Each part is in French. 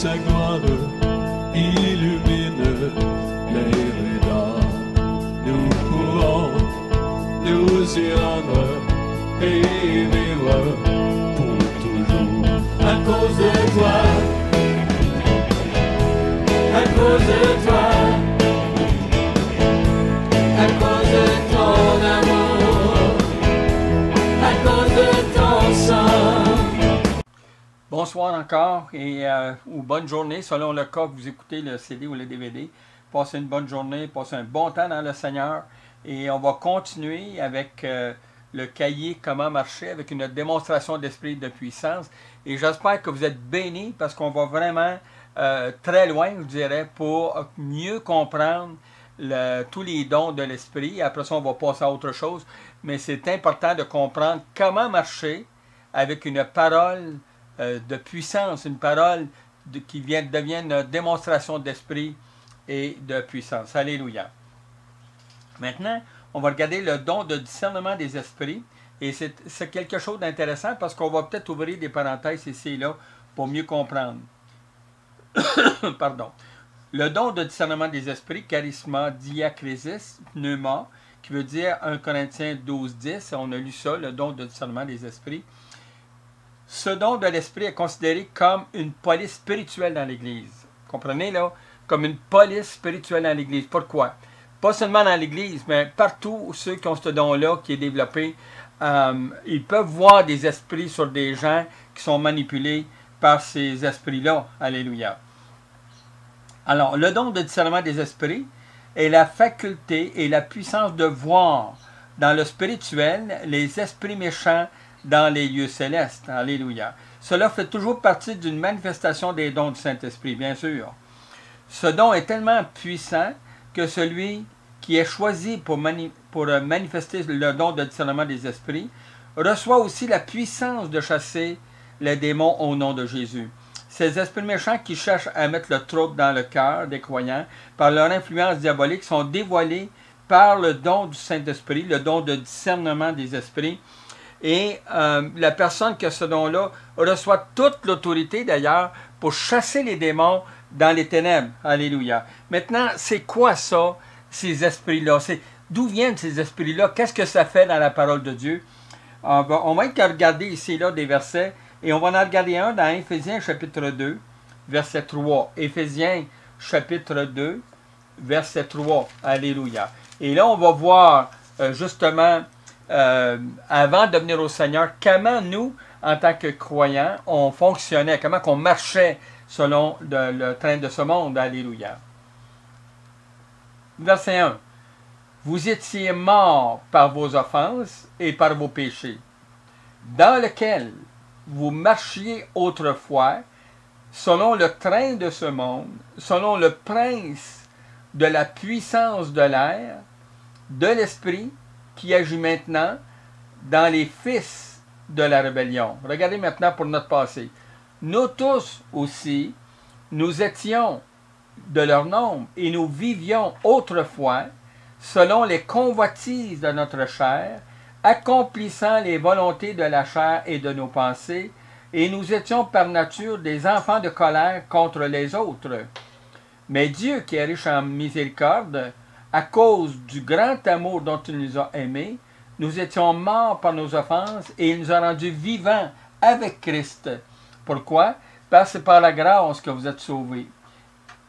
sa gloire illumine les regards. Nous pouvons nous y rendre et vivre pour toujours. À cause de toi, à cause de toi, à cause de ton amour, à cause de ton sang. Bonsoir encore ou bonne journée selon le cas que vous écoutez le CD ou le DVD. Passez une bonne journée, passez un bon temps dans le Seigneur et on va continuer avec le cahier Comment marcher avec une démonstration d'esprit de puissance. Et j'espère que vous êtes bénis parce qu'on va vraiment très loin, je dirais, pour mieux comprendre tous les dons de l'esprit. Après ça, on va passer à autre chose. Mais c'est important de comprendre comment marcher avec une parole de puissance, une parole qui devient une démonstration d'esprit et de puissance. Alléluia. Maintenant, on va regarder le don de discernement des esprits. Et c'est quelque chose d'intéressant parce qu'on va peut-être ouvrir des parenthèses ici et là pour mieux comprendre. Pardon. Le don de discernement des esprits, charisma, diakrésis, pneuma, qui veut dire 1 Corinthiens 12, 10. On a lu ça, le don de discernement des esprits. Ce don de l'esprit est considéré comme une police spirituelle dans l'Église. Comprenez là? Comme une police spirituelle dans l'Église. Pourquoi? Pas seulement dans l'Église, mais partout ceux qui ont ce don-là qui est développé, ils peuvent voir des esprits sur des gens qui sont manipulés par ces esprits-là. Alléluia. Alors, le don de discernement des esprits est la faculté et la puissance de voir dans le spirituel les esprits méchants dans les lieux célestes. Alléluia. Cela fait toujours partie d'une manifestation des dons du Saint-Esprit, bien sûr. Ce don est tellement puissant que celui qui est choisi pour manifester le don de discernement des esprits reçoit aussi la puissance de chasser les démons au nom de Jésus. Ces esprits méchants qui cherchent à mettre le trouble dans le cœur des croyants par leur influence diabolique sont dévoilés par le don du Saint-Esprit, le don de discernement des esprits. Et la personne qui a ce don-là reçoit toute l'autorité d'ailleurs pour chasser les démons dans les ténèbres. Alléluia. Maintenant, c'est quoi ça, ces esprits-là? D'où viennent ces esprits-là? Qu'est-ce que ça fait dans la parole de Dieu? On va regarder ici là des versets. Et on va en regarder un dans Éphésiens chapitre 2, verset 3. Éphésiens chapitre 2, verset 3. Alléluia. Et là, on va voir justement, avant de venir au Seigneur, comment nous, en tant que croyants, on fonctionnait, comment on marchait selon le train de ce monde. Alléluia. Verset 1. Vous étiez morts par vos offenses et par vos péchés, dans lequel vous marchiez autrefois, selon le train de ce monde, selon le prince de la puissance de l'air, de l'esprit qui agit maintenant dans les fils de la rébellion. Regardez maintenant pour notre passé. Nous tous aussi, nous étions de leur nombre et nous vivions autrefois selon les convoitises de notre chair, accomplissant les volontés de la chair et de nos pensées, et nous étions par nature des enfants de colère contre les autres. Mais Dieu, qui est riche en miséricorde, à cause du grand amour dont il nous a aimés, nous étions morts par nos offenses, et il nous a rendus vivants avec Christ. Pourquoi? Parce que c'est par la grâce que vous êtes sauvés.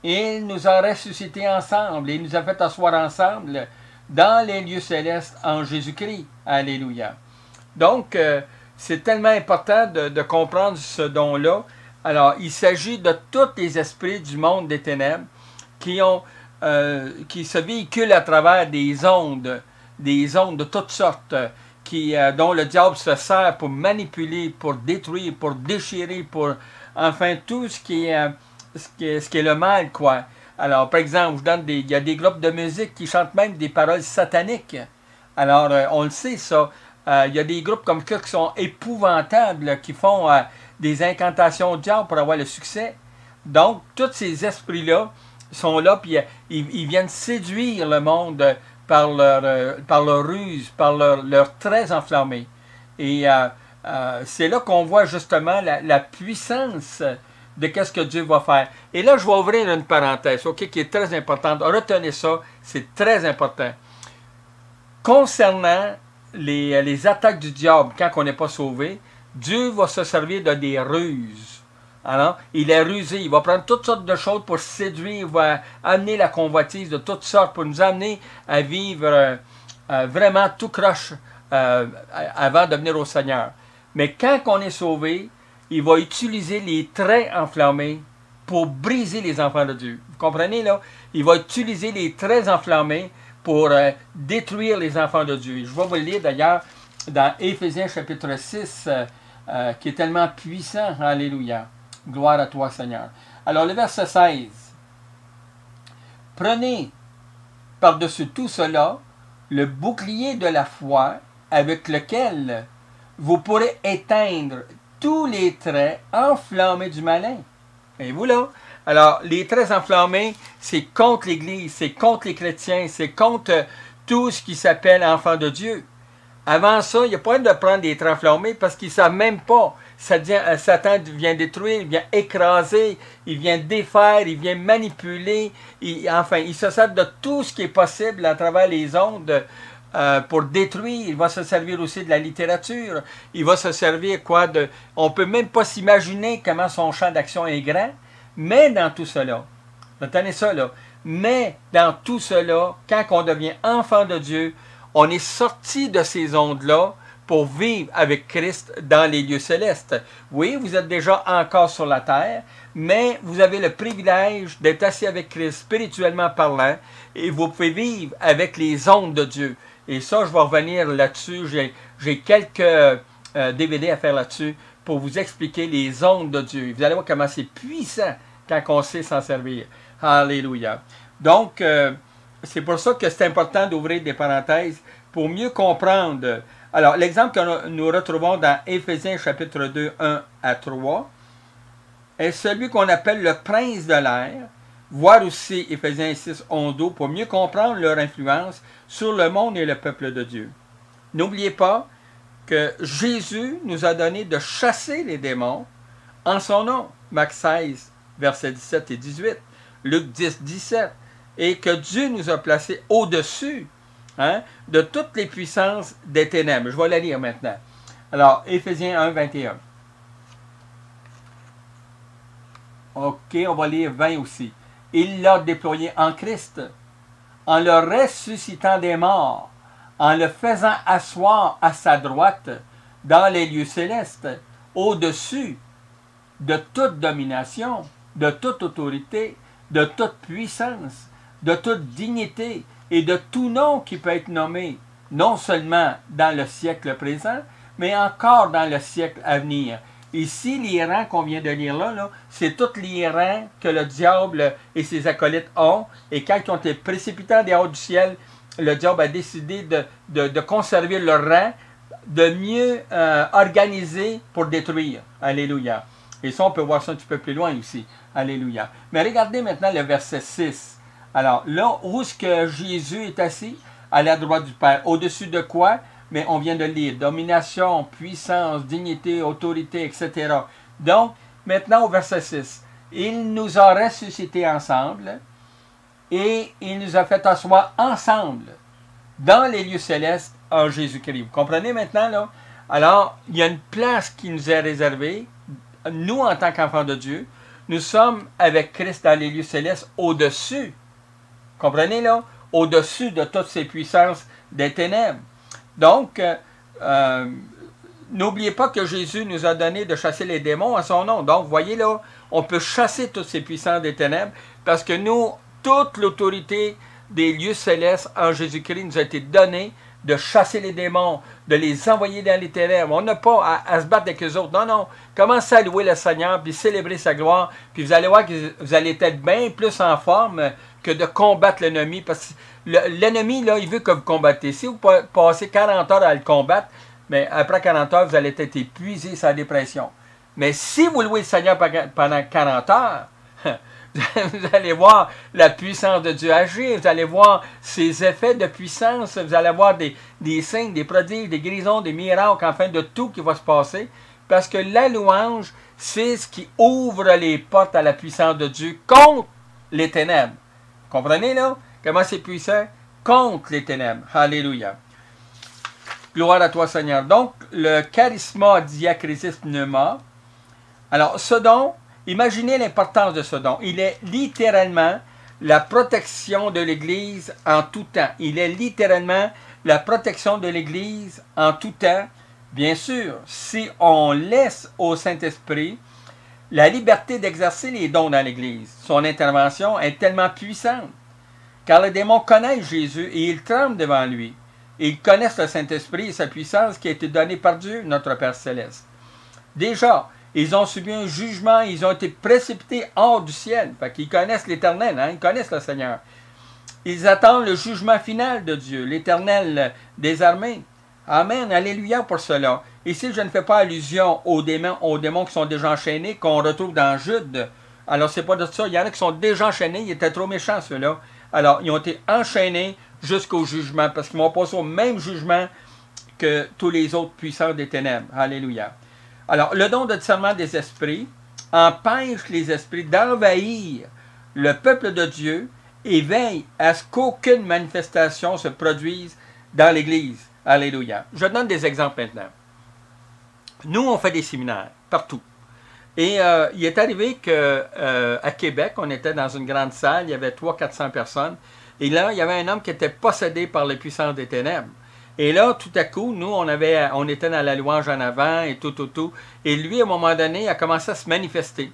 Et il nous a ressuscités ensemble, et il nous a fait asseoir ensemble dans les lieux célestes en Jésus-Christ. Alléluia. Donc, c'est tellement important de comprendre ce don-là. Alors, il s'agit de tous les esprits du monde des ténèbres qui se véhiculent à travers des ondes de toutes sortes, dont le diable se sert pour manipuler, pour détruire, pour déchirer, pour, enfin, tout ce qui est le mal, quoi. Alors, par exemple, il y a des groupes de musique qui chantent même des paroles sataniques. Alors, on le sait, ça. Il y a des groupes comme ça qui sont épouvantables, qui font des incantations au diable pour avoir le succès. Donc, tous ces esprits-là sont là, puis ils viennent séduire le monde par leur ruse, par leur traits enflammés. Et c'est là qu'on voit justement la puissance de qu'est-ce que Dieu va faire. Et là, je vais ouvrir une parenthèse, ok, qui est très importante. Retenez ça, c'est très important. Concernant les attaques du diable quand on n'est pas sauvé, Dieu va se servir de des ruses. Alors, il est rusé, il va prendre toutes sortes de choses pour séduire, il va amener la convoitise de toutes sortes pour nous amener à vivre vraiment tout croche avant de venir au Seigneur. Mais quand on est sauvé, il va utiliser les traits enflammés pour briser les enfants de Dieu. Vous comprenez là? Il va utiliser les traits enflammés pour détruire les enfants de Dieu. Je vais vous le lire d'ailleurs dans Éphésiens chapitre 6, qui est tellement puissant. Alléluia. Gloire à toi, Seigneur. Alors, le verset 16. Prenez par-dessus tout cela le bouclier de la foi avec lequel vous pourrez éteindre tous les traits enflammés du malin. Et vous là? Alors, les traits enflammés, c'est contre l'Église, c'est contre les chrétiens, c'est contre tout ce qui s'appelle enfant de Dieu. Avant ça, il n'y a pas de prendre des traits enflammés parce qu'ils ne savent même pas. Satan vient détruire, il vient écraser, il vient défaire, il vient manipuler. Il se sert de tout ce qui est possible à travers les ondes pour détruire. Il va se servir aussi de la littérature. Il va se servir quoi de... On ne peut même pas s'imaginer comment son champ d'action est grand. Mais dans tout cela, retenez ça là, mais dans tout cela, quand on devient enfant de Dieu, on est sorti de ces ondes-là pour vivre avec Christ dans les lieux célestes. Oui, vous êtes déjà encore sur la terre, mais vous avez le privilège d'être assis avec Christ spirituellement parlant et vous pouvez vivre avec les ondes de Dieu. Et ça, je vais revenir là-dessus. J'ai quelques DVD à faire là-dessus pour vous expliquer les ondes de Dieu. Vous allez voir comment c'est puissant quand on sait s'en servir. Alléluia. Donc, c'est pour ça que c'est important d'ouvrir des parenthèses pour mieux comprendre. Alors, l'exemple que nous retrouvons dans Éphésiens chapitre 2, 1 à 3, est celui qu'on appelle le prince de l'air, voir aussi Éphésiens 6, 11, 12, pour mieux comprendre leur influence sur le monde et le peuple de Dieu. N'oubliez pas que Jésus nous a donné de chasser les démons en son nom. Marc 16, versets 17 et 18. Luc 10, 17. Et que Dieu nous a placés au-dessus de toutes les puissances des ténèbres. Je vais la lire maintenant. Alors, Éphésiens 1, 21. OK, on va lire 20 aussi. Il l'a déployé en Christ, en le ressuscitant des morts, en le faisant asseoir à sa droite dans les lieux célestes, au-dessus de toute domination, de toute autorité, de toute puissance, de toute dignité et de tout nom qui peut être nommé, non seulement dans le siècle présent, mais encore dans le siècle à venir. Ici, les rangs qu'on vient de lire là, c'est tous les rangs que le diable et ses acolytes ont, et quand ils ont été précipités des hauts du ciel, le diable a décidé de conserver leur rang, de mieux organiser pour détruire. Alléluia. Et ça, on peut voir ça un petit peu plus loin aussi. Alléluia. Mais regardez maintenant le verset 6. Alors, là, où est-ce que Jésus est assis? À la droite du Père. Au-dessus de quoi? Mais on vient de lire. Domination, puissance, dignité, autorité, etc. Donc, maintenant au verset 6. Il nous a ressuscités ensemble et il nous a fait asseoir ensemble dans les lieux célestes en Jésus-Christ. Vous comprenez maintenant, là? Alors, il y a une place qui nous est réservée. Nous, en tant qu'enfants de Dieu, nous sommes avec Christ dans les lieux célestes au-dessus. Comprenez, là? Au-dessus de toutes ces puissances des ténèbres. Donc, n'oubliez pas que Jésus nous a donné de chasser les démons à son nom. Donc, voyez là, on peut chasser toutes ces puissances des ténèbres parce que nous, toute l'autorité des lieux célestes en Jésus-Christ nous a été donnée de chasser les démons, de les envoyer dans les ténèbres. On n'a pas à se battre avec eux autres. Non, non. Commencez à louer le Seigneur, puis célébrer sa gloire, puis vous allez voir que vous allez être bien plus en forme que de combattre l'ennemi, parce que l'ennemi, là, il veut que vous combattez. Si vous passez 40 heures à le combattre, mais après 40 heures, vous allez être épuisé, sa dépression. Mais si vous louez le Seigneur pendant 40 heures, vous allez voir la puissance de Dieu agir, vous allez voir ses effets de puissance, vous allez voir des signes, des prodiges, des guérisons, des miracles, enfin de tout qui va se passer, parce que la louange, c'est ce qui ouvre les portes à la puissance de Dieu contre les ténèbres. Comprenez là? Comment c'est puissant? Contre les ténèbres. Alléluia. Gloire à toi, Seigneur. Donc, le charisma diacrisis pneuma. Alors, ce don, imaginez l'importance de ce don. Il est littéralement la protection de l'Église en tout temps. Il est littéralement la protection de l'Église en tout temps. Bien sûr, si on laisse au Saint-Esprit la liberté d'exercer les dons dans l'Église, son intervention est tellement puissante. Car les démons connaissent Jésus et ils tremblent devant lui. Et ils connaissent le Saint-Esprit et sa puissance qui a été donnée par Dieu, notre Père Céleste. Déjà, ils ont subi un jugement, ils ont été précipités hors du ciel. Fait qu'ils connaissent l'Éternel, hein, ils connaissent le Seigneur. Ils attendent le jugement final de Dieu, l'Éternel des armées. Amen, alléluia pour cela. Ici, je ne fais pas allusion aux démons qui sont déjà enchaînés, qu'on retrouve dans Jude. Alors, c'est pas de ça. Il y en a qui sont déjà enchaînés, ils étaient trop méchants, ceux-là. Alors, ils ont été enchaînés jusqu'au jugement, parce qu'ils vont passer au même jugement que tous les autres puissants des ténèbres. Alléluia. Alors, le don de discernement des esprits empêche les esprits d'envahir le peuple de Dieu et veille à ce qu'aucune manifestation se produise dans l'Église. Alléluia. Je donne des exemples maintenant. Nous, on fait des séminaires partout. Et il est arrivé qu'à Québec, on était dans une grande salle, il y avait 300-400 personnes. Et là, il y avait un homme qui était possédé par les puissances des ténèbres. Et là, tout à coup, nous, on était dans la louange en avant et tout. Et lui, à un moment donné, il a commencé à se manifester.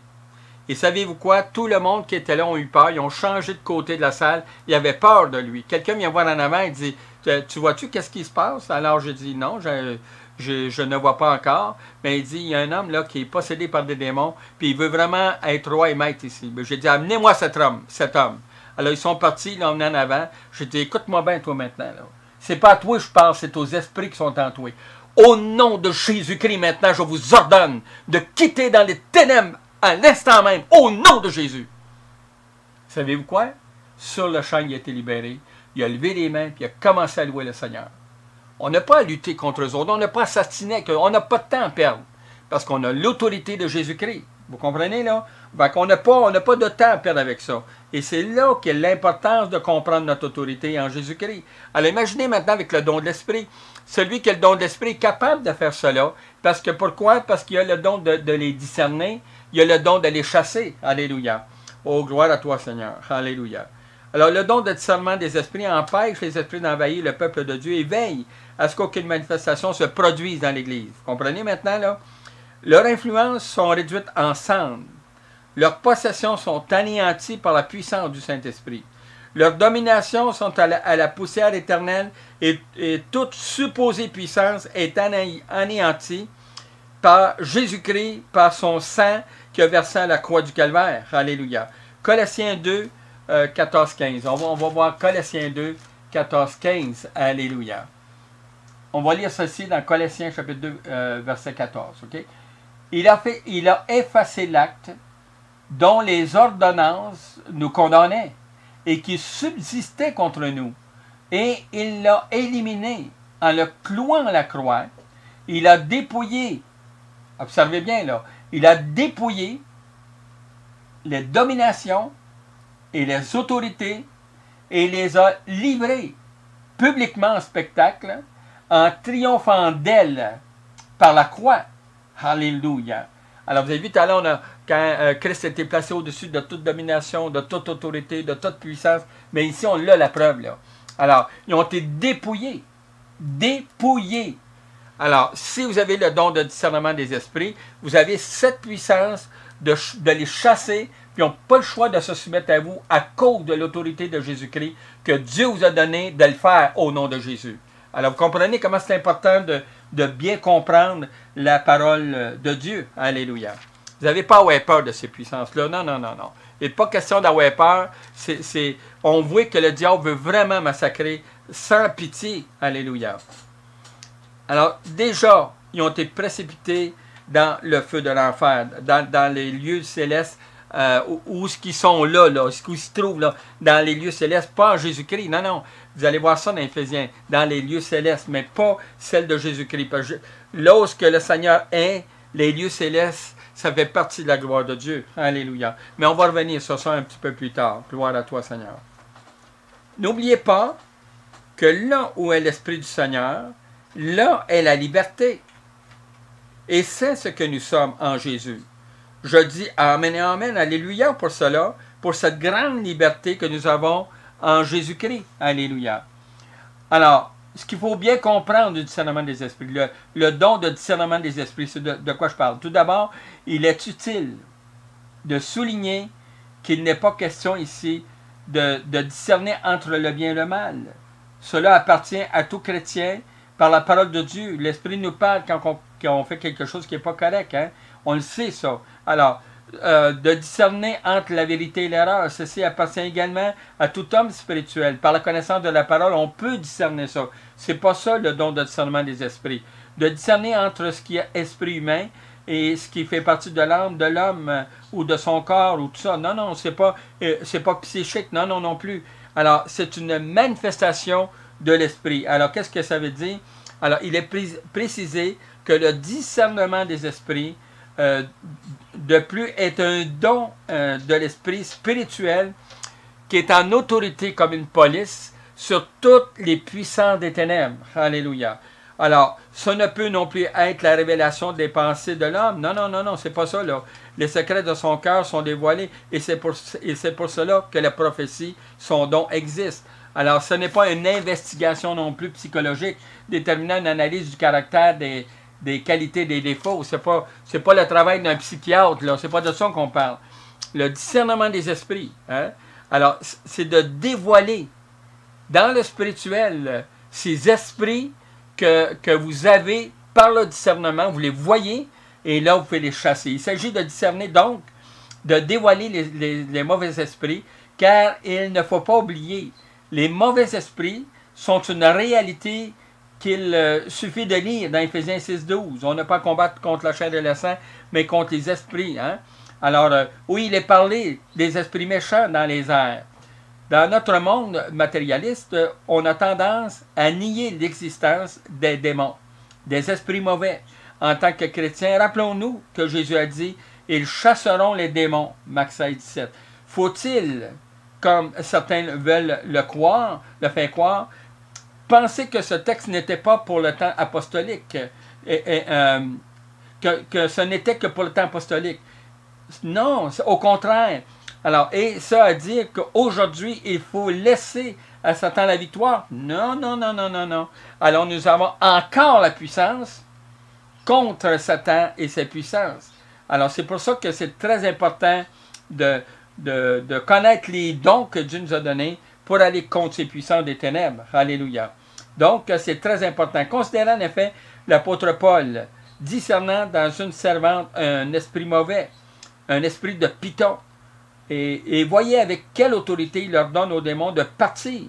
Et savez-vous quoi? Tout le monde qui était là ont eu peur. Ils ont changé de côté de la salle. Ils avaient peur de lui. Quelqu'un vient voir en avant et dit, « Tu vois-tu qu'est-ce qui se passe? » Alors, je dis, « Non, je ne vois pas encore. » Mais il dit, « Il y a un homme là qui est possédé par des démons, puis il veut vraiment être roi et maître ici. » J'ai dit, « Amenez-moi cet homme. » Alors, ils sont partis, ils l'ont emmené en avant. J'ai dit, « Écoute-moi bien, toi, maintenant. Là. C'est pas à toi que je parle, c'est aux esprits qui sont en toi. Au nom de Jésus-Christ, maintenant, je vous ordonne de quitter dans les ténèbres à l'instant même, au nom de Jésus. » Savez-vous quoi? Sur le champ, il a été libéré. Il a levé les mains, puis il a commencé à louer le Seigneur. On n'a pas à lutter contre eux autres, on n'a pas à s'astiner, on n'a pas de temps à perdre, parce qu'on a l'autorité de Jésus-Christ. Vous comprenez, là? Donc, on n'a pas de temps à perdre avec ça. Et c'est là qu'est l'importance de comprendre notre autorité en Jésus-Christ. Alors, imaginez maintenant avec le don de l'Esprit. Celui qui a le don de l'Esprit est capable de faire cela. Parce que pourquoi? Parce qu'il a le don de les discerner. Il a le don de les chasser. Alléluia. Oh, gloire à toi, Seigneur. Alléluia. Alors, le don de discernement des esprits empêche les esprits d'envahir le peuple de Dieu et veille à ce qu'aucune manifestation se produise dans l'Église. Vous comprenez maintenant, là? Leurs influences sont réduites en cendres. Leurs possessions sont anéanties par la puissance du Saint-Esprit. Leurs dominations sont à la poussière éternelle et toute supposée puissance est anéantie par Jésus-Christ, par son sang qui a versé à la croix du Calvaire. Alléluia. Colossiens 2, 14-15. On va voir Colossiens 2, 14-15. Alléluia. On va lire ceci dans Colossiens chapitre 2, verset 14. Okay? Il a effacé l'acte dont les ordonnances nous condamnaient et qui subsistait contre nous. Et il l'a éliminé en le clouant à la croix. Il a dépouillé, observez bien là, il a dépouillé les dominations et les autorités et les a livrées publiquement en spectacle en triomphant d'elles par la croix. Alléluia. Alors, vous avez vu tout à l'heure, quand Christ a été placé au-dessus de toute domination, de toute autorité, de toute puissance, mais ici, on l'a la preuve, là. Alors, ils ont été dépouillés. Dépouillés. Alors, si vous avez le don de discernement des esprits, vous avez cette puissance de les chasser, puis ils n'ont pas le choix de se soumettre à vous à cause de l'autorité de Jésus-Christ que Dieu vous a donné de le faire au nom de Jésus. Alors, vous comprenez comment c'est important de bien comprendre la parole de Dieu. Alléluia. Vous n'avez pas à avoir peur de ces puissances-là. Non. Il n'est pas question d'avoir peur. On voit que le diable veut vraiment massacrer sans pitié. Alléluia. Alors, déjà, ils ont été précipités dans le feu de l'enfer, dans les lieux célestes, où ils sont là, où ils se trouvent là, dans les lieux célestes, pas en Jésus-Christ. Non. Vous allez voir ça dans Éphésiens, dans les lieux célestes, mais pas celles de Jésus-Christ. Lorsque le Seigneur est, les lieux célestes, ça fait partie de la gloire de Dieu. Alléluia. Mais on va revenir sur ça un petit peu plus tard. Gloire à toi, Seigneur. N'oubliez pas que là où est l'Esprit du Seigneur, là est la liberté. Et c'est ce que nous sommes en Jésus. Je dis Amen et Amen, Alléluia pour cela, pour cette grande liberté que nous avons en Jésus-Christ. Alléluia. Alors, ce qu'il faut bien comprendre du discernement des esprits, le don de discernement des esprits, c'est de quoi je parle. Tout d'abord, il est utile de souligner qu'il n'est pas question ici de discerner entre le bien et le mal. Cela appartient à tout chrétien par la parole de Dieu. L'Esprit nous parle quand on fait quelque chose qui n'est pas correct. Hein? On le sait, ça. Alors, de discerner entre la vérité et l'erreur, ceci appartient également à tout homme spirituel. Par la connaissance de la parole, on peut discerner ça. C'est pas ça le don de discernement des esprits. De discerner entre ce qui est esprit humain et ce qui fait partie de l'âme de l'homme ou de son corps ou tout ça. Non, non, c'est pas psychique. Non, non, non plus. Alors, c'est une manifestation de l'esprit. Alors, qu'est-ce que ça veut dire? Alors, il est précisé que le discernement des esprits, de plus, est un don de l'esprit spirituel qui est en autorité comme une police sur toutes les puissances des ténèbres. Alléluia. Alors, ça ne peut non plus être la révélation des pensées de l'homme. Non, non, non, non, c'est pas ça, là. Les secrets de son cœur sont dévoilés et c'est pour cela que la prophétie, son don, existe. Alors, ce n'est pas une investigation non plus psychologique déterminant une analyse du caractère des qualités, des défauts. C'est pas le travail d'un psychiatre, là. C'est pas de ça qu'on parle. Le discernement des esprits, hein? Alors, c'est de dévoiler dans le spirituel ces esprits que vous avez par le discernement, vous les voyez, et là, vous pouvez les chasser. Il s'agit de discerner, donc, de dévoiler les mauvais esprits, car il ne faut pas oublier, les mauvais esprits sont une réalité qu'il suffit de lire dans Éphésiens 6,12. On n'a pas à combattre contre la chair et le sang, mais contre les esprits. Hein? Alors, oui, il est parlé des esprits méchants dans les airs. Dans notre monde matérialiste, on a tendance à nier l'existence des démons, des esprits mauvais. En tant que chrétiens, rappelons-nous que Jésus a dit « Ils chasseront les démons » Marc 16,17. Faut-il, comme certains veulent le croire, le faire croire, penser que ce texte n'était pas pour le temps apostolique, que ce n'était que pour le temps apostolique? Non, au contraire. Alors, et ça à dire qu'aujourd'hui, il faut laisser à Satan la victoire? Non, non, non, non, non, non. Alors, nous avons encore la puissance contre Satan et ses puissances. Alors, c'est pour ça que c'est très important de connaître les dons que Dieu nous a donnés pour aller contre ces puissances des ténèbres. Alléluia. Donc, c'est très important. Considérant en effet l'apôtre Paul discernant dans une servante un esprit mauvais, un esprit de Python, et voyez avec quelle autorité il leur donne aux démons de partir.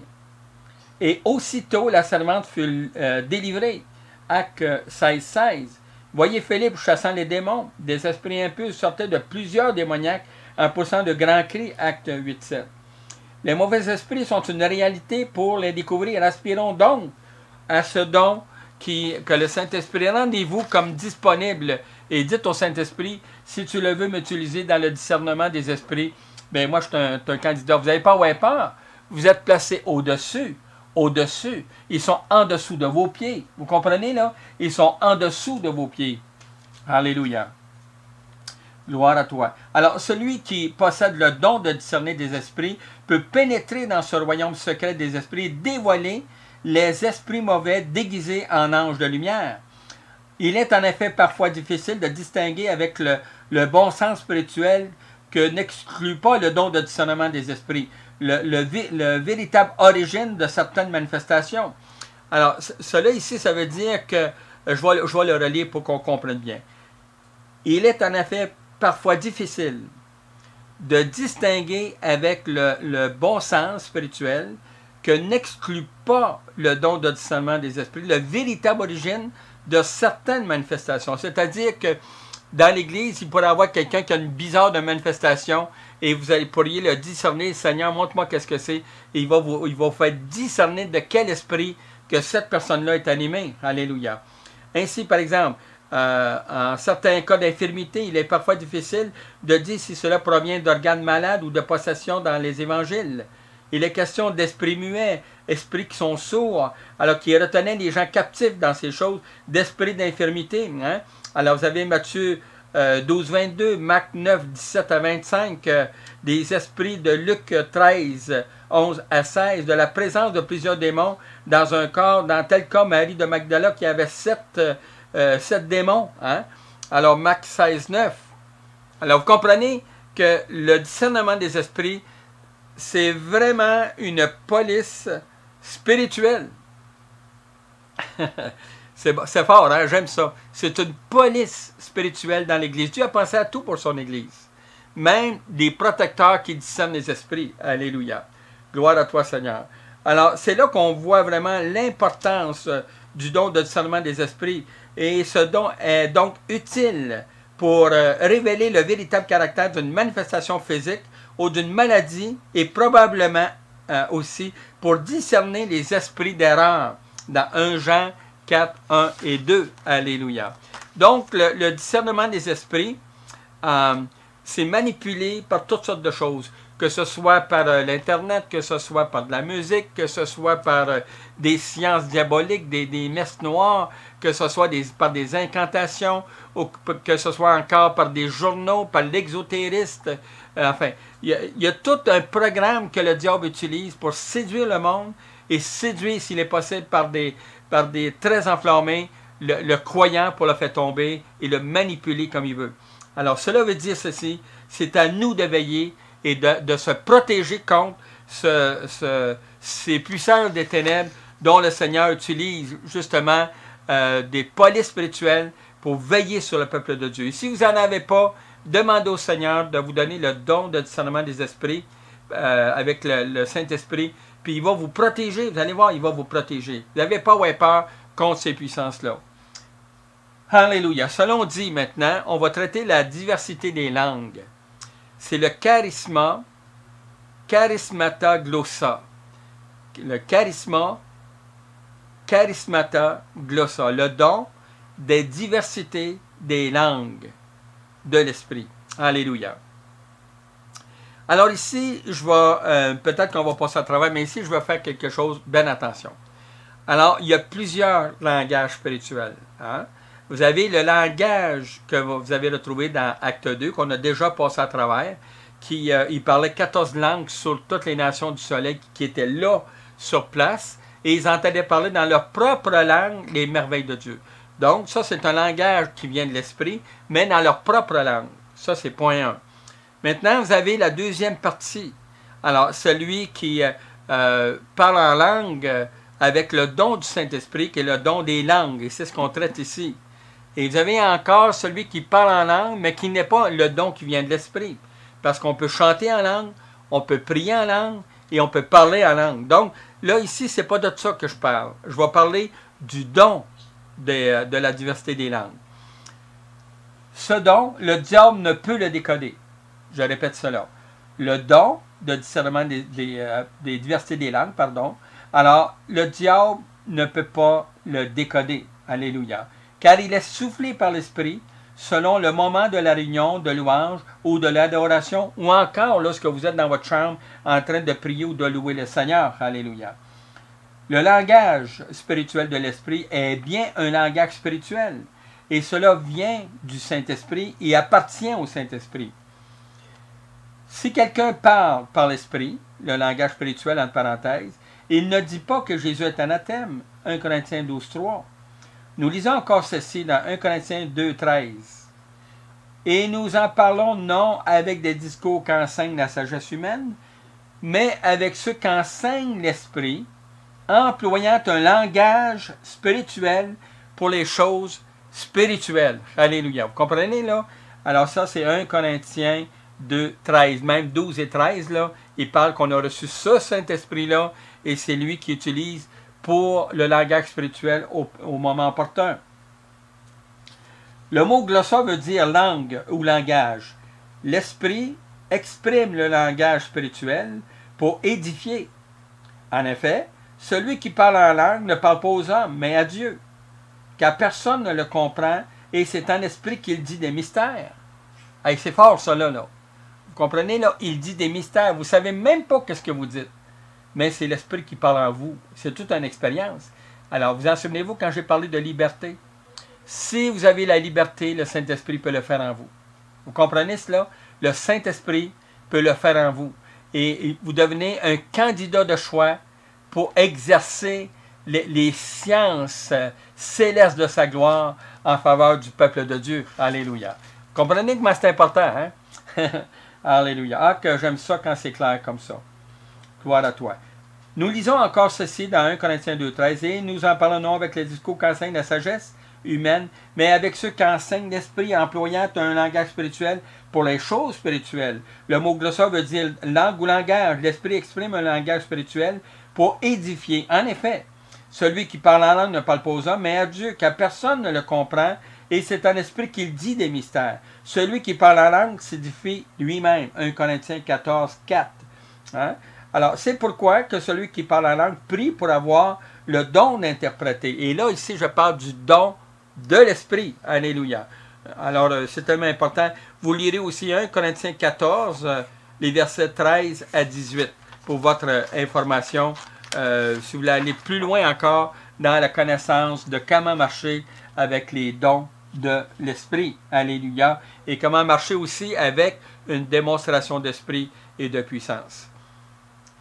Et aussitôt, la servante fut délivrée. Acte 16,16. Voyez Philippe chassant les démons. Des esprits impurs sortaient de plusieurs démoniaques en poussant de grands cris. Acte 8,7. Les mauvais esprits sont une réalité pour les découvrir. Aspirons donc à ce don que le Saint-Esprit, rendez-vous comme disponible et dites au Saint-Esprit, si tu le veux m'utiliser dans le discernement des esprits, bien moi je suis un candidat. Vous n'avez pas peur. Vous êtes placé au-dessus. Au-dessus. Ils sont en dessous de vos pieds. Vous comprenez là? Ils sont en dessous de vos pieds. Alléluia. Gloire à toi. Alors, celui qui possède le don de discerner des esprits peut pénétrer dans ce royaume secret des esprits et dévoiler les esprits mauvais déguisés en anges de lumière. Il est en effet parfois difficile de distinguer avec le bon sens spirituel que n'exclut pas le don de discernement des esprits, le véritable origine de certaines manifestations. Alors, cela ici, ça veut dire que, je vais le relire pour qu'on comprenne bien. Il est en effet parfois difficile de distinguer avec le bon sens spirituel que n'exclut pas le don de discernement des esprits, la véritable origine de certaines manifestations. C'est-à-dire que dans l'Église, il pourrait y avoir quelqu'un qui a une bizarre de manifestation et vous pourriez le discerner. Seigneur, montre-moi qu'est-ce que c'est. Et il va vous faire discerner de quel esprit que cette personne-là est animée. Alléluia. Ainsi, par exemple, En certains cas d'infirmité, il est parfois difficile de dire si cela provient d'organes malades ou de possession dans les évangiles. Il est question d'esprits muets, esprits qui sont sourds, alors qui retenaient les gens captifs dans ces choses, d'esprits d'infirmité. Hein? Alors vous avez Matthieu 12, 22, Marc 9, 17 à 25, des esprits de Luc 13, 11 à 16, de la présence de plusieurs démons dans un corps, dans tel cas Marie de Magdala qui avait 7 démons. Hein? Alors Marc 16, 9. Alors vous comprenez que le discernement des esprits, c'est vraiment une police spirituelle. C'est fort, hein? J'aime ça. C'est une police spirituelle dans l'Église. Dieu a pensé à tout pour son Église. Même des protecteurs qui discernent les esprits. Alléluia. Gloire à toi, Seigneur. Alors, c'est là qu'on voit vraiment l'importance du don de discernement des esprits. Et ce don est donc utile pour révéler le véritable caractère d'une manifestation physique ou d'une maladie et probablement aussi pour discerner les esprits d'erreur dans 1 Jean 4, 1 et 2. Alléluia. Donc, le discernement des esprits, c'est manipulé par toutes sortes de choses, que ce soit par l'Internet, que ce soit par de la musique, que ce soit par des sciences diaboliques, des messes noires, que ce soit par des incantations, ou que ce soit encore par des journaux, par l'exotériste. Enfin, il y a tout un programme que le diable utilise pour séduire le monde et séduire, s'il est possible, par des traits enflammés, le croyant pour le faire tomber et le manipuler comme il veut. Alors, cela veut dire ceci, c'est à nous de veiller et de se protéger contre ces puissances des ténèbres dont le Seigneur utilise justement des polices spirituelles pour veiller sur le peuple de Dieu. Et si vous n'en avez pas, demandez au Seigneur de vous donner le don de discernement des esprits avec le Saint-Esprit, puis il va vous protéger, vous allez voir, il va vous protéger. Vous n'avez pas peur contre ces puissances-là. Alléluia. Selon dit maintenant, on va traiter la diversité des langues. C'est le charisma, charismata glossa. Le charismata glossa, le don des diversités des langues de l'esprit. Alléluia. Alors ici, je vais, peut-être qu'on va passer à travers, mais ici, je vais faire quelque chose, bien attention. Alors, il y a plusieurs langages spirituels. Hein? Vous avez le langage que vous avez retrouvé dans Acte 2, qu'on a déjà passé à travers, il parlait 14 langues sur toutes les nations du soleil qui étaient là, sur place, et ils entendaient parler dans leur propre langue les merveilles de Dieu. Donc, ça, c'est un langage qui vient de l'esprit, mais dans leur propre langue. Ça, c'est point 1. Maintenant, vous avez la deuxième partie. Alors, celui qui parle en langue avec le don du Saint-Esprit, qui est le don des langues, et c'est ce qu'on traite ici. Et vous avez encore celui qui parle en langue, mais qui n'est pas le don qui vient de l'Esprit. Parce qu'on peut chanter en langue, on peut prier en langue, et on peut parler en langue. Donc, là, ici, ce n'est pas de ça que je parle. Je vais parler du don de la diversité des langues. Ce don, le diable ne peut le décoder. Je répète cela. Le don de discernement des diversités des langues, pardon. Alors, le diable ne peut pas le décoder. Alléluia. Car il est soufflé par l'Esprit selon le moment de la réunion, de louange ou de l'adoration, ou encore lorsque vous êtes dans votre chambre en train de prier ou de louer le Seigneur. Alléluia. Le langage spirituel de l'Esprit est bien un langage spirituel, et cela vient du Saint-Esprit et appartient au Saint-Esprit. Si quelqu'un parle par l'Esprit, le langage spirituel entre parenthèses, il ne dit pas que Jésus est anathème. 1 Corinthiens 12, 3. Nous lisons encore ceci dans 1 Corinthiens 2, 13. Et nous en parlons non avec des discours qu'enseigne la sagesse humaine, mais avec ceux qu'enseigne l'Esprit, employant un langage spirituel pour les choses spirituelles. Alléluia. Vous comprenez là? Alors ça, c'est 1 Corinthiens 2, 13. Même 12 et 13, là, il parle qu'on a reçu ce Saint-Esprit-là, et c'est lui qui utilise pour le langage spirituel au moment opportun. Le mot glossa veut dire langue ou langage. L'Esprit exprime le langage spirituel pour édifier. En effet, celui qui parle en langue ne parle pas aux hommes, mais à Dieu, car personne ne le comprend, et c'est en esprit qu'il dit des mystères. Hey, c'est fort ça là. Vous comprenez là? Il dit des mystères. Vous ne savez même pas ce que vous dites. Mais c'est l'esprit qui parle en vous. C'est toute une expérience. Alors, vous en souvenez-vous quand j'ai parlé de liberté? Si vous avez la liberté, le Saint-Esprit peut le faire en vous. Vous comprenez cela? Le Saint-Esprit peut le faire en vous. Et vous devenez un candidat de choix pour exercer les sciences célestes de sa gloire en faveur du peuple de Dieu. Alléluia. Comprenez comment c'est important, hein? Alléluia. Ah, que j'aime ça quand c'est clair comme ça. Gloire à toi. Nous lisons encore ceci dans 1 Corinthiens 2,13 et nous en parlons non avec les discours qu'enseigne la sagesse humaine, mais avec ceux qui enseignent l'esprit, employant un langage spirituel pour les choses spirituelles. Le mot glossa veut dire langue ou langage. L'esprit exprime un langage spirituel pour édifier. En effet, celui qui parle en langue ne parle pas aux hommes, mais à Dieu, car personne ne le comprend, et c'est en esprit qu'il dit des mystères. Celui qui parle en langue s'édifie lui-même. 1 Corinthiens 14, 4. Hein? Alors, c'est pourquoi que celui qui parle en langue prie pour avoir le don d'interpréter. Et là, ici, je parle du don de l'esprit. Alléluia. Alors, c'est tellement important. Vous lirez aussi 1 Corinthiens 14, les versets 13 à 18, pour votre information, si vous voulez aller plus loin encore dans la connaissance de comment marcher avec les dons de l'esprit. Alléluia. Et comment marcher aussi avec une démonstration d'esprit et de puissance.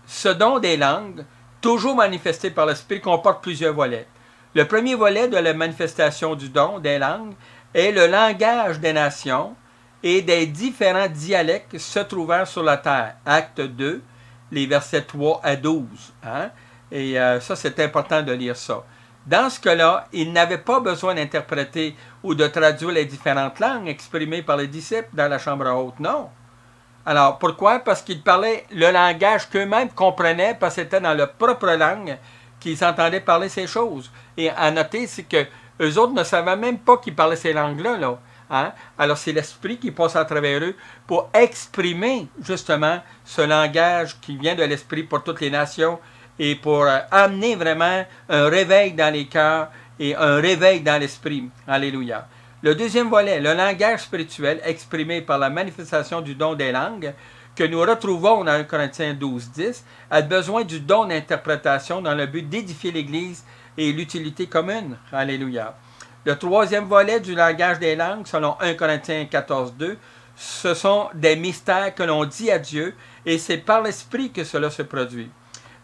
Ce don des langues, toujours manifesté par l'esprit, comporte plusieurs volets. Le premier volet de la manifestation du don des langues est le langage des nations et des différents dialectes se trouvant sur la terre. Acte 2, les versets 3 à 12. Hein? Et ça, c'est important de lire ça. Dans ce cas-là, il n'avait pas besoin d'interpréter ou de traduire les différentes langues exprimées par les disciples dans la chambre haute, non. Alors, pourquoi? Parce qu'ils parlaient le langage qu'eux-mêmes comprenaient, parce que c'était dans leur propre langue qu'ils entendaient parler ces choses. Et à noter, c'est que eux autres ne savaient même pas qu'ils parlaient ces langues-là. Là. Hein? Alors, c'est l'Esprit qui passe à travers eux pour exprimer, justement, ce langage qui vient de l'Esprit pour toutes les nations et pour amener vraiment un réveil dans les cœurs et un réveil dans l'Esprit. Alléluia. Le deuxième volet, le langage spirituel exprimé par la manifestation du don des langues, que nous retrouvons dans 1 Corinthiens 12, 10, a besoin du don d'interprétation dans le but d'édifier l'Église et l'utilité commune. Alléluia. Le troisième volet du langage des langues, selon 1 Corinthiens 14, 2, ce sont des mystères que l'on dit à Dieu et c'est par l'Esprit que cela se produit.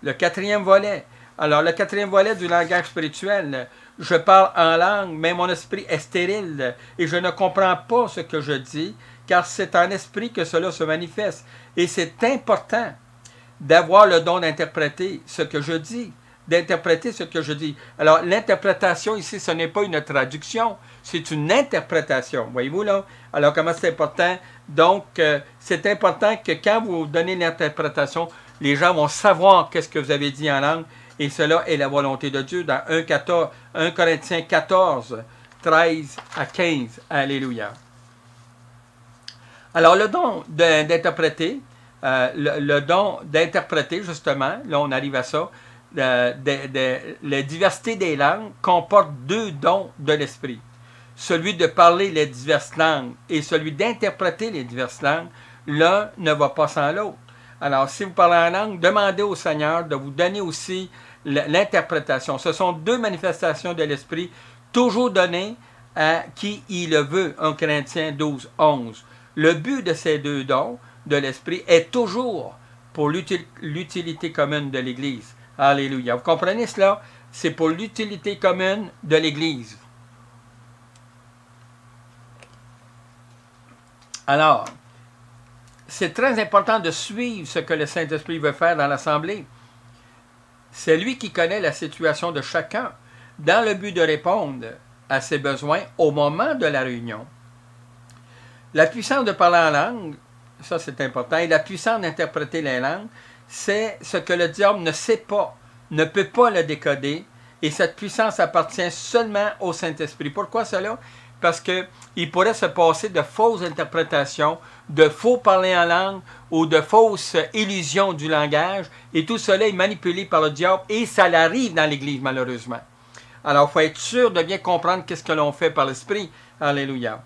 Le quatrième volet, alors le quatrième volet du langage spirituel, je parle en langue, mais mon esprit est stérile et je ne comprends pas ce que je dis, car c'est en esprit que cela se manifeste. Et c'est important d'avoir le don d'interpréter ce que je dis, d'interpréter ce que je dis. Alors, l'interprétation ici, ce n'est pas une traduction, c'est une interprétation. Voyez-vous là? Alors, comment c'est important? Donc, c'est important que quand vous donnez l'interprétation, les gens vont savoir qu'est-ce que vous avez dit en langue. Et cela est la volonté de Dieu dans 1 Corinthiens 14, 13 à 15. Alléluia. Alors, le don d'interpréter, le don d'interpréter, justement, là on arrive à ça, la diversité des langues comporte deux dons de l'esprit. Celui de parler les diverses langues et celui d'interpréter les diverses langues, l'un ne va pas sans l'autre. Alors, si vous parlez en langue, demandez au Seigneur de vous donner aussi l'interprétation. Ce sont deux manifestations de l'Esprit, toujours données à qui il le veut. 1 Corinthiens 12, 11. Le but de ces deux dons de l'Esprit est toujours pour l'utilité commune de l'Église. Alléluia. Vous comprenez cela? C'est pour l'utilité commune de l'Église. Alors, c'est très important de suivre ce que le Saint-Esprit veut faire dans l'Assemblée. C'est lui qui connaît la situation de chacun dans le but de répondre à ses besoins au moment de la réunion. La puissance de parler en langue, ça c'est important, et la puissance d'interpréter les langues, c'est ce que le diable ne sait pas, ne peut pas le décoder, et cette puissance appartient seulement au Saint-Esprit. Pourquoi cela? Parce qu'il pourrait se passer de fausses interprétations, de faux parler en langue ou de fausses illusions du langage. Et tout cela est manipulé par le diable et ça l'arrive dans l'Église malheureusement. Alors, il faut être sûr de bien comprendre qu'est-ce que l'on fait par l'Esprit. Alléluia.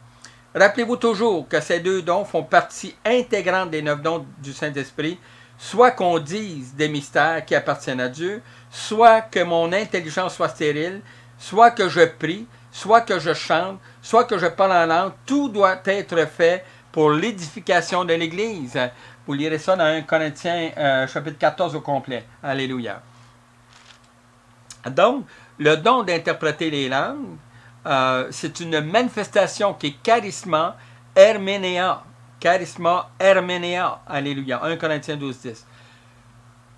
Rappelez-vous toujours que ces deux dons font partie intégrante des 9 dons du Saint-Esprit, soit qu'on dise des mystères qui appartiennent à Dieu, soit que mon intelligence soit stérile, soit que je prie, soit que je chante, soit que je parle en langue. Tout doit être fait pour l'édification de l'Église. Vous lirez ça dans 1 Corinthiens chapitre 14 au complet. Alléluia. Donc, le don d'interpréter les langues, c'est une manifestation qui est charisma herménéa. Charisma herménéa. Alléluia. 1 Corinthiens 12, 10.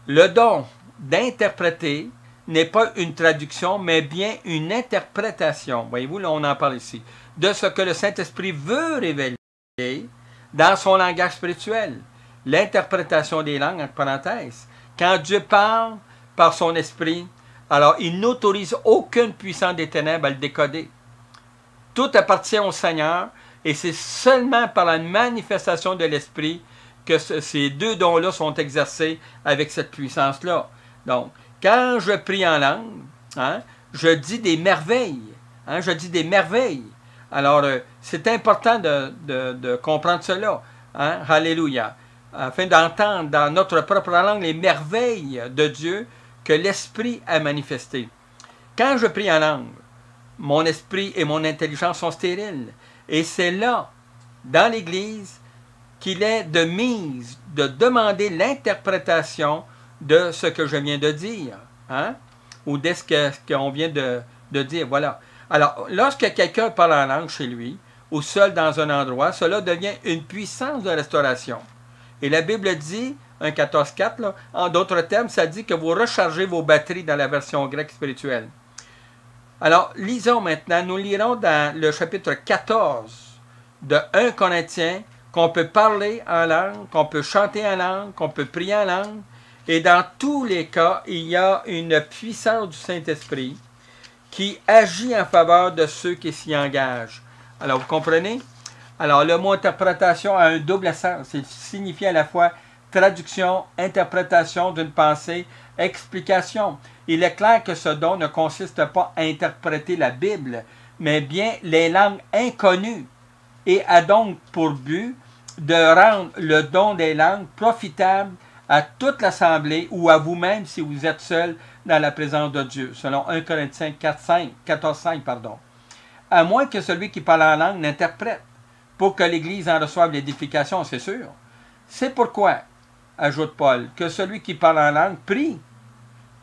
Le don d'interpréter n'est pas une traduction, mais bien une interprétation. Voyez-vous, là, on en parle ici. De ce que le Saint-Esprit veut révéler dans son langage spirituel. L'interprétation des langues, entre parenthèses. Quand Dieu parle par son esprit, alors il n'autorise aucune puissance des ténèbres à le décoder. Tout appartient au Seigneur et c'est seulement par la manifestation de l'esprit que ces deux dons-là sont exercés avec cette puissance-là. Donc, quand je prie en langue, hein, je dis des merveilles. Hein, je dis des merveilles. Alors, c'est important de comprendre cela. Hein, alléluia. Afin d'entendre dans notre propre langue les merveilles de Dieu que l'Esprit a manifestées. Quand je prie en langue, mon esprit et mon intelligence sont stériles. Et c'est là, dans l'Église, qu'il est de mise de demander l'interprétation de ce que je viens de dire. Hein? Ou de ce qu'on vient de dire. Voilà. Alors, lorsque quelqu'un parle en langue chez lui, ou seul dans un endroit, cela devient une puissance de restauration. Et la Bible dit, 1 14,4, là, en d'autres termes, ça dit que vous rechargez vos batteries dans la version grecque spirituelle. Alors, lisons maintenant, nous lirons dans le chapitre 14 de 1 Corinthiens qu'on peut parler en langue, qu'on peut chanter en langue, qu'on peut prier en langue. Et dans tous les cas, il y a une puissance du Saint-Esprit qui agit en faveur de ceux qui s'y engagent. Alors, vous comprenez? Alors, le mot interprétation a un double sens. Il signifie à la fois traduction, interprétation d'une pensée, explication. Il est clair que ce don ne consiste pas à interpréter la Bible, mais bien les langues inconnues, et a donc pour but de rendre le don des langues profitable à toute l'assemblée ou à vous-même si vous êtes seul dans la présence de Dieu, selon 1 Corinthiens 14,5. À moins que celui qui parle en langue n'interprète, pour que l'Église en reçoive l'édification, c'est sûr. C'est pourquoi, ajoute Paul, que celui qui parle en langue prie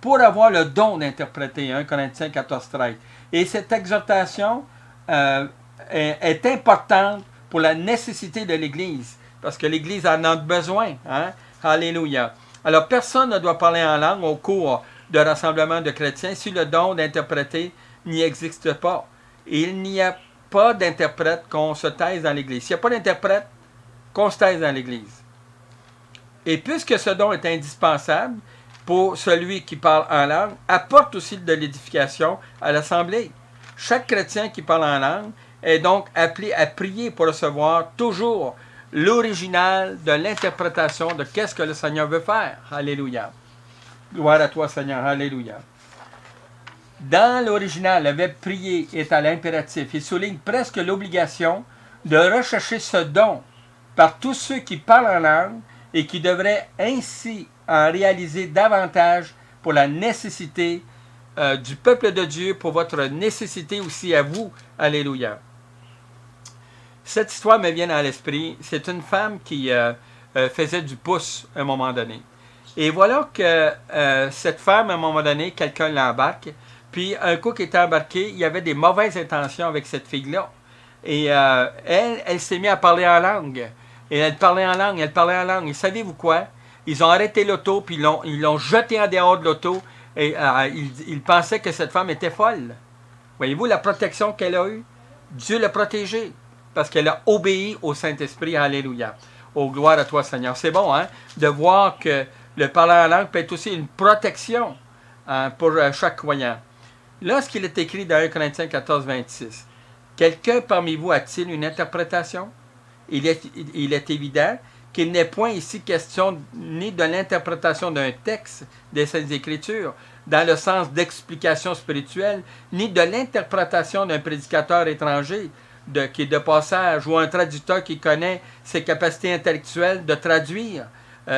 pour avoir le don d'interpréter, 1 Corinthiens 14,13. Et cette exhortation est importante pour la nécessité de l'Église, parce que l'Église en a besoin. Hein? Alléluia. Alors, personne ne doit parler en langue au cours de rassemblement de chrétiens si le don d'interpréter n'y existe pas. Il n'y a pas d'interprète qu'on se taise dans l'Église. S'il n'y a pas d'interprète, qu'on se taise dans l'Église. Et puisque ce don est indispensable pour celui qui parle en langue, apporte aussi de l'édification à l'Assemblée. Chaque chrétien qui parle en langue est donc appelé à prier pour recevoir toujours l'original de l'interprétation de qu'est-ce que le Seigneur veut faire. Alléluia. Gloire à toi, Seigneur. Alléluia. Dans l'original, le verbe prier est à l'impératif. Il souligne presque l'obligation de rechercher ce don par tous ceux qui parlent en langue et qui devraient ainsi en réaliser davantage pour la nécessité du peuple de Dieu, pour votre nécessité aussi à vous. Alléluia. Cette histoire me vient à l'esprit. C'est une femme qui faisait du pouce à un moment donné. Et voilà que cette femme, à un moment donné, quelqu'un l'embarque. Puis un coup qui était embarqué, il y avait des mauvaises intentions avec cette fille-là. Et elle s'est mise à parler en langue. Et elle parlait en langue, elle parlait en langue. Et savez-vous quoi? Ils ont arrêté l'auto, puis ils l'ont jetée en dehors de l'auto. Et ils pensaient que cette femme était folle. Voyez-vous la protection qu'elle a eue? Dieu l'a protégée. Parce qu'elle a obéi au Saint-Esprit. Alléluia. Oh, gloire à toi, Seigneur. C'est bon, hein? De voir que le parler en langue peut être aussi une protection pour chaque croyant. Lorsqu'il est écrit dans 1 Corinthiens 14, 26, quelqu'un parmi vous a-t-il une interprétation? Il est évident qu'il n'est point ici question ni de l'interprétation d'un texte des Saintes Écritures, dans le sens d'explication spirituelle, ni de l'interprétation d'un prédicateur étranger qui est de passage, ou un traducteur qui connaît ses capacités intellectuelles de traduire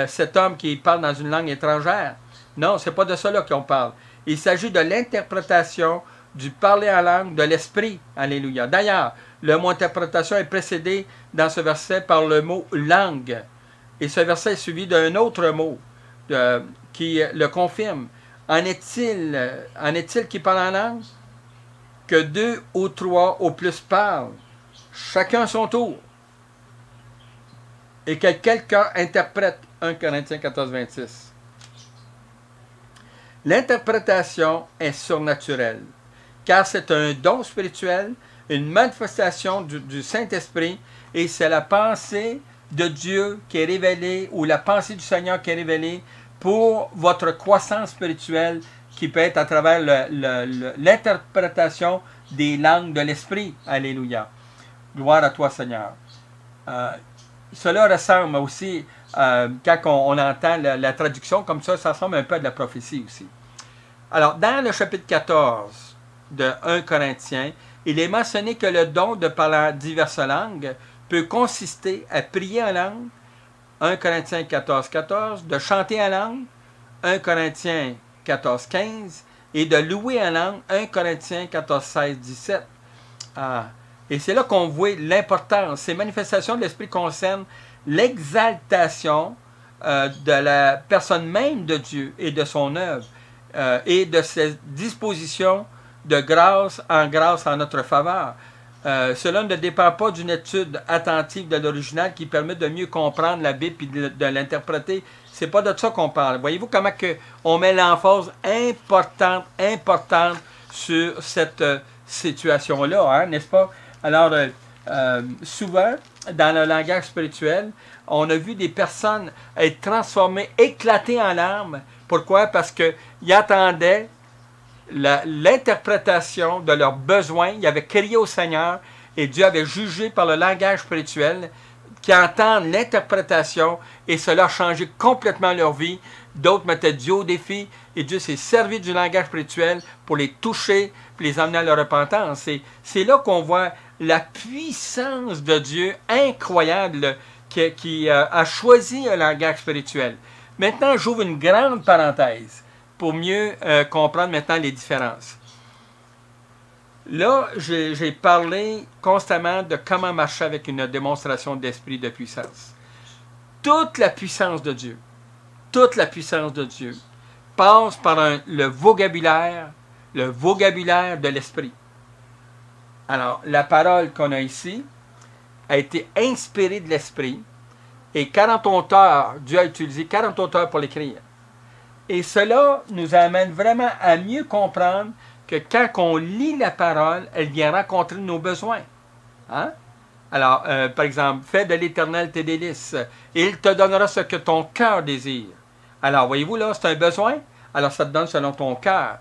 cet homme qui parle dans une langue étrangère. Non, ce n'est pas de cela qu'on parle. Il s'agit de l'interprétation du parler en langue de l'esprit. Alléluia. D'ailleurs, le mot interprétation est précédé dans ce verset par le mot langue. Et ce verset est suivi d'un autre mot qui le confirme. En est-il qui parle en langue? Que 2 ou 3 au plus parlent, chacun son tour. Et que quelqu'un interprète. 1 Corinthiens 14, 26. L'interprétation est surnaturelle, car c'est un don spirituel, une manifestation du Saint-Esprit, et c'est la pensée de Dieu qui est révélée, ou la pensée du Seigneur qui est révélée pour votre croissance spirituelle, qui peut être à travers l'interprétation des langues de l'Esprit. Alléluia. Gloire à toi, Seigneur. Cela ressemble aussi, quand on entend la traduction comme ça ressemble un peu à de la prophétie aussi. Alors, dans le chapitre 14 de 1 Corinthiens, il est mentionné que le don de parler diverses langues peut consister à prier en langue, 1 Corinthiens 14, 14, de chanter en langue, 1 Corinthiens 14, 15, et de louer en langue, 1 Corinthiens 14, 16, 17. Et c'est là qu'on voit l'importance. Ces manifestations de l'Esprit concernent l'exaltation de la personne même de Dieu et de son œuvre, et de ses dispositions de grâce en notre faveur. Cela ne dépend pas d'une étude attentive de l'original qui permet de mieux comprendre la Bible et de l'interpréter. C'est pas de ça qu'on parle. Voyez-vous comment on met l'emphase importante sur cette situation-là, hein, n'est-ce pas? Alors, souvent, dans le langage spirituel, on a vu des personnes être transformées, éclatées en larmes. Pourquoi? Parce qu'ils attendaient l'interprétation de leurs besoins. Ils avaient crié au Seigneur et Dieu avait jugé par le langage spirituel, qui entendent l'interprétation, et cela a changé complètement leur vie. D'autres mettaient Dieu au défi et Dieu s'est servi du langage spirituel pour les toucher, pour les amener à la repentance. C'est là qu'on voit la puissance de Dieu incroyable qui a choisi un langage spirituel. Maintenant, j'ouvre une grande parenthèse pour mieux comprendre maintenant les différences. Là, j'ai parlé constamment de comment marcher avec une démonstration d'esprit de puissance. Toute la puissance de Dieu passe par le vocabulaire de l'esprit. Alors, la parole qu'on a ici a été inspirée de l'esprit, et 40 auteurs, Dieu a utilisé 40 auteurs pour l'écrire. Et cela nous amène vraiment à mieux comprendre que quand on lit la parole, elle vient rencontrer nos besoins. Hein? Alors, par exemple, fais de l'Éternel tes délices, et il te donnera ce que ton cœur désire. Alors, voyez-vous, là, c'est un besoin, alors ça te donne selon ton cœur.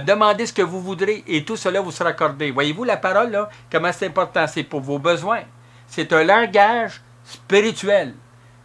Demandez ce que vous voudrez, et tout cela vous sera accordé. Voyez-vous, la parole, là, comment c'est important? C'est pour vos besoins. C'est un langage spirituel.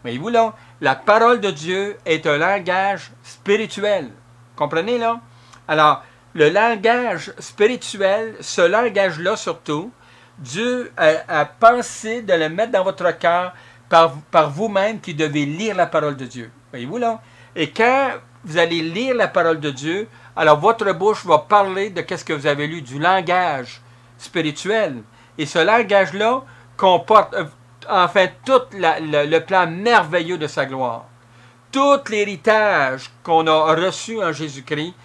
Voyez-vous, là, la parole de Dieu est un langage spirituel. Comprenez, là? Alors, le langage spirituel, ce langage-là surtout, Dieu a pensé de le mettre dans votre cœur par vous-même qui devez lire la parole de Dieu. Voyez-vous, là? Et quand vous allez lire la parole de Dieu, alors votre bouche va parler de ce que vous avez lu, du langage spirituel. Et ce langage-là comporte, enfin, tout le plan merveilleux de sa gloire. Tout l'héritage qu'on a reçu en Jésus-Christ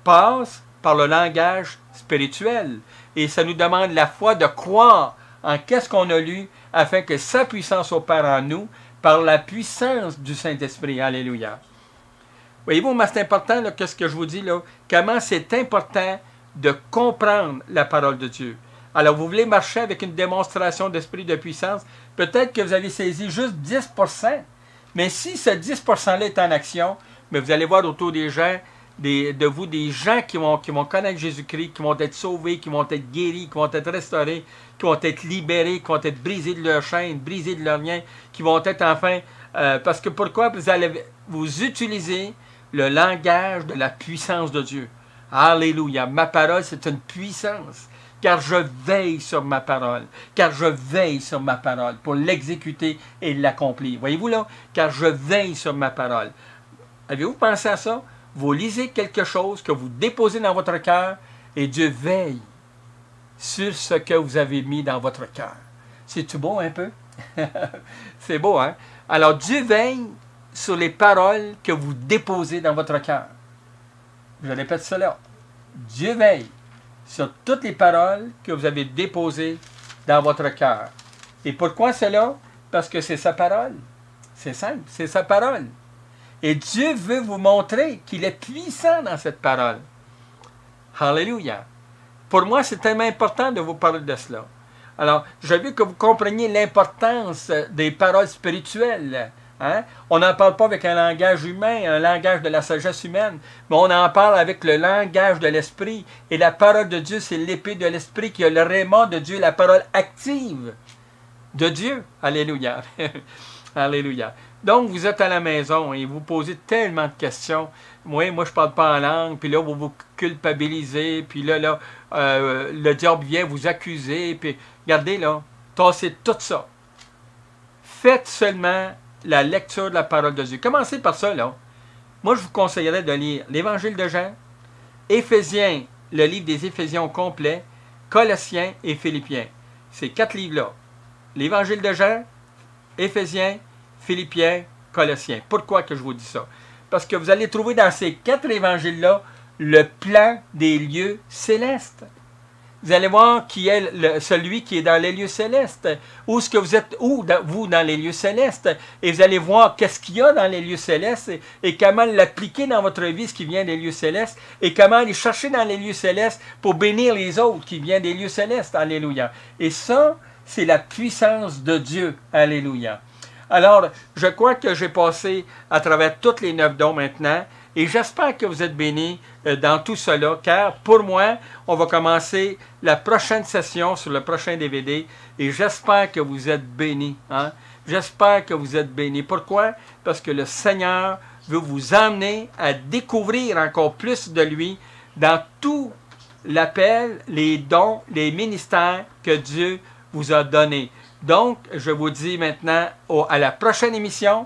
passe par le langage spirituel. Et ça nous demande la foi de croire en qu'est-ce qu'on a lu, afin que sa puissance opère en nous par la puissance du Saint-Esprit. Alléluia. Voyez-vous, mais c'est important, qu'est-ce que je vous dis là, comment c'est important de comprendre la parole de Dieu. Alors, vous voulez marcher avec une démonstration d'esprit de puissance, peut-être que vous avez saisi juste 10%, mais si ce 10%-là est en action, mais vous allez voir autour des gens, des gens qui vont connaître Jésus-Christ, qui vont être sauvés, qui vont être guéris, qui vont être restaurés, qui vont être libérés, qui vont être brisés de leurs chaînes, brisés de leurs liens, qui vont être enfin... parce que pourquoi? Vous allez vous utiliser le langage de la puissance de Dieu. Alléluia. Ma parole, c'est une puissance. Car je veille sur ma parole. Car je veille sur ma parole pour l'exécuter et l'accomplir. Voyez-vous là? Car je veille sur ma parole. Avez-vous pensé à ça? Vous lisez quelque chose que vous déposez dans votre cœur et Dieu veille sur ce que vous avez mis dans votre cœur. C'est-tu beau un peu? C'est beau, hein? Alors, Dieu veille sur les paroles que vous déposez dans votre cœur. Je répète cela. Dieu veille sur toutes les paroles que vous avez déposées dans votre cœur. Et pourquoi cela? Parce que c'est sa parole. C'est simple, c'est sa parole. Et Dieu veut vous montrer qu'il est puissant dans cette parole. Alléluia. Pour moi, c'est tellement important de vous parler de cela. Alors, je veux que vous compreniez l'importance des paroles spirituelles. Hein? On n'en parle pas avec un langage humain, un langage de la sagesse humaine, mais on en parle avec le langage de l'Esprit. Et la parole de Dieu, c'est l'épée de l'Esprit qui a le rhéma de Dieu, la parole active de Dieu. Alléluia. Alléluia. Donc, vous êtes à la maison et vous posez tellement de questions. Moi, je ne parle pas en langue, puis là, vous vous culpabilisez, puis là, le diable vient vous accuser, puis regardez là, tassez tout ça. Faites seulement la lecture de la parole de Dieu. Commencez par ça, là. Moi, je vous conseillerais de lire l'Évangile de Jean, Éphésiens, le livre des Éphésiens au complet, Colossiens et Philippiens. Ces 4 livres-là. L'Évangile de Jean, Éphésiens, Philippiens, Colossiens. Pourquoi que je vous dis ça? Parce que vous allez trouver dans ces 4 évangiles-là le plan des lieux célestes. Vous allez voir qui est celui qui est dans les lieux célestes. Où est-ce que vous êtes, vous, dans les lieux célestes? Et vous allez voir qu'est-ce qu'il y a dans les lieux célestes et comment l'appliquer dans votre vie, ce qui vient des lieux célestes, et comment aller chercher dans les lieux célestes pour bénir les autres qui viennent des lieux célestes. Alléluia. Et ça, c'est la puissance de Dieu. Alléluia. Alors, je crois que j'ai passé à travers toutes les 9 dons maintenant et j'espère que vous êtes bénis dans tout cela, car pour moi, on va commencer la prochaine session sur le prochain DVD et j'espère que vous êtes bénis. Hein? J'espère que vous êtes bénis. Pourquoi? Parce que le Seigneur veut vous emmener à découvrir encore plus de lui dans tout l'appel, les dons, les ministères que Dieu vous a donnés. Donc, je vous dis maintenant à la prochaine émission,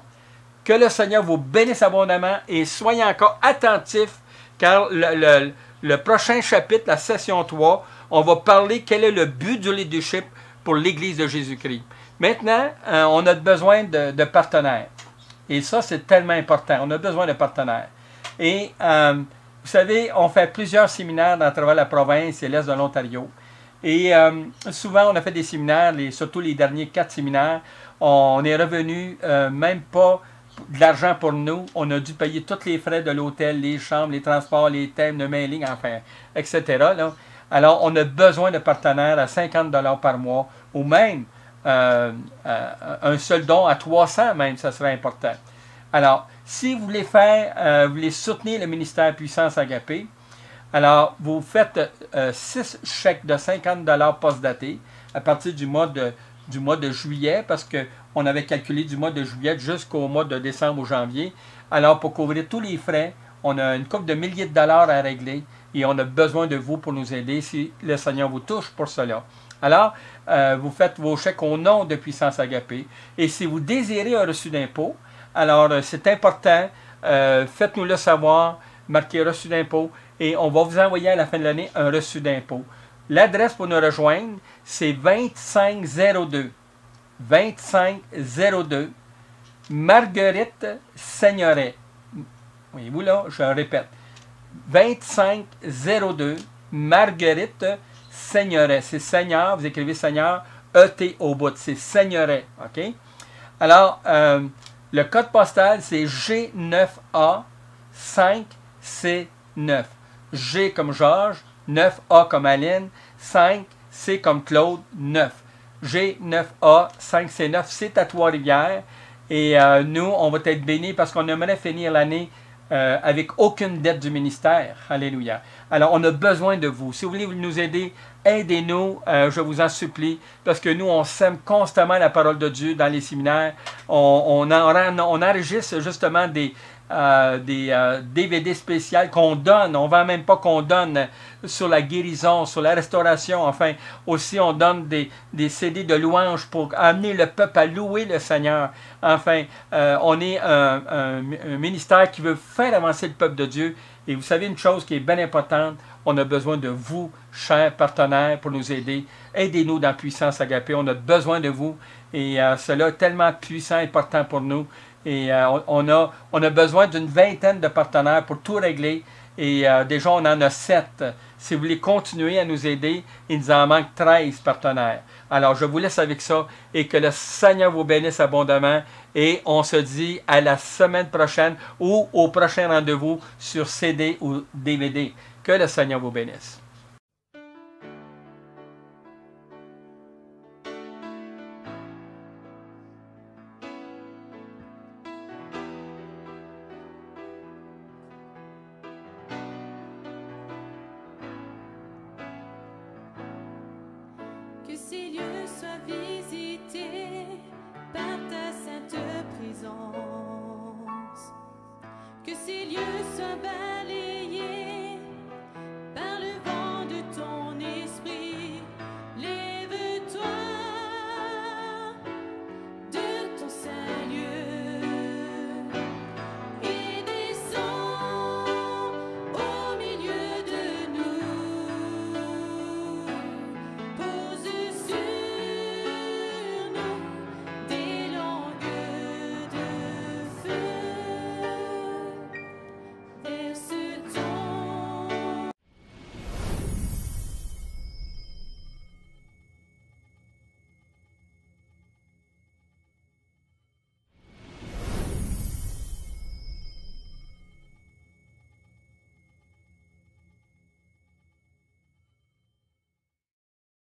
que le Seigneur vous bénisse abondamment et soyez encore attentifs, car le prochain chapitre, la session 3, on va parler quel est le but du leadership pour l'Église de Jésus-Christ. Maintenant, on a besoin de partenaires. Et ça, c'est tellement important. On a besoin de partenaires. Et, vous savez, on fait plusieurs séminaires à travers la province et l'Est de l'Ontario. Et souvent, on a fait des séminaires, surtout les derniers 4 séminaires, on est revenu même pas de l'argent pour nous. On a dû payer tous les frais de l'hôtel, les chambres, les transports, les thèmes, le mailing, enfin, etc. Là. Alors, on a besoin de partenaires à 50 $ par mois ou même un seul don à 300 même, ça serait important. Alors, si vous voulez vous voulez soutenir le ministère Puissance Agapé, alors, vous faites 6 chèques de 50 $ post-datés à partir du mois de juillet, parce qu'on avait calculé du mois de juillet jusqu'au mois de décembre ou janvier. Alors, pour couvrir tous les frais, on a une couple de milliers de dollars à régler et on a besoin de vous pour nous aider si le Seigneur vous touche pour cela. Alors, vous faites vos chèques au nom de Puissance Agapé. Et si vous désirez un reçu d'impôt, alors c'est important, faites-nous le savoir, marquez reçu d'impôt. Et on va vous envoyer à la fin de l'année un reçu d'impôt. L'adresse pour nous rejoindre, c'est 2502. 2502. Marguerite Seignoret. Voyez-vous là, je répète. 2502. Marguerite Seignoret. C'est Seigneur, vous écrivez Seigneur, E-T au bout. C'est Seignoret. OK? Alors, le code postal, c'est G9A 5C9. G comme Georges, 9A comme Aline, 5C comme Claude, 9. G9A, 5C9, c'est à Trois-Rivières. Et nous, on va être bénis parce qu'on aimerait finir l'année avec aucune dette du ministère. Alléluia. Alors, on a besoin de vous. Si vous voulez nous aider, aidez-nous, je vous en supplie, parce que nous, on sème constamment la parole de Dieu dans les séminaires. On enregistre justement des DVD spéciales qu'on donne. On ne vend même pas qu'on donne sur la guérison, sur la restauration. Enfin, aussi on donne des CD de louanges pour amener le peuple à louer le Seigneur. Enfin, on est un ministère qui veut faire avancer le peuple de Dieu. Et vous savez une chose qui est bien importante, on a besoin de vous, chers partenaires, pour nous aider. Aidez-nous dans Puissance Agapé. On a besoin de vous. Et cela est tellement puissant et important pour nous. Et on a besoin d'une vingtaine de partenaires pour tout régler. Et déjà, on en a 7. Si vous voulez continuer à nous aider, il nous en manque 13 partenaires. Alors, je vous laisse avec ça et que le Seigneur vous bénisse abondamment. Et on se dit à la semaine prochaine ou au prochain rendez-vous sur CD ou DVD. Que le Seigneur vous bénisse. Que ces lieux soient visités par ta sainte présence. Que ces lieux soient balayés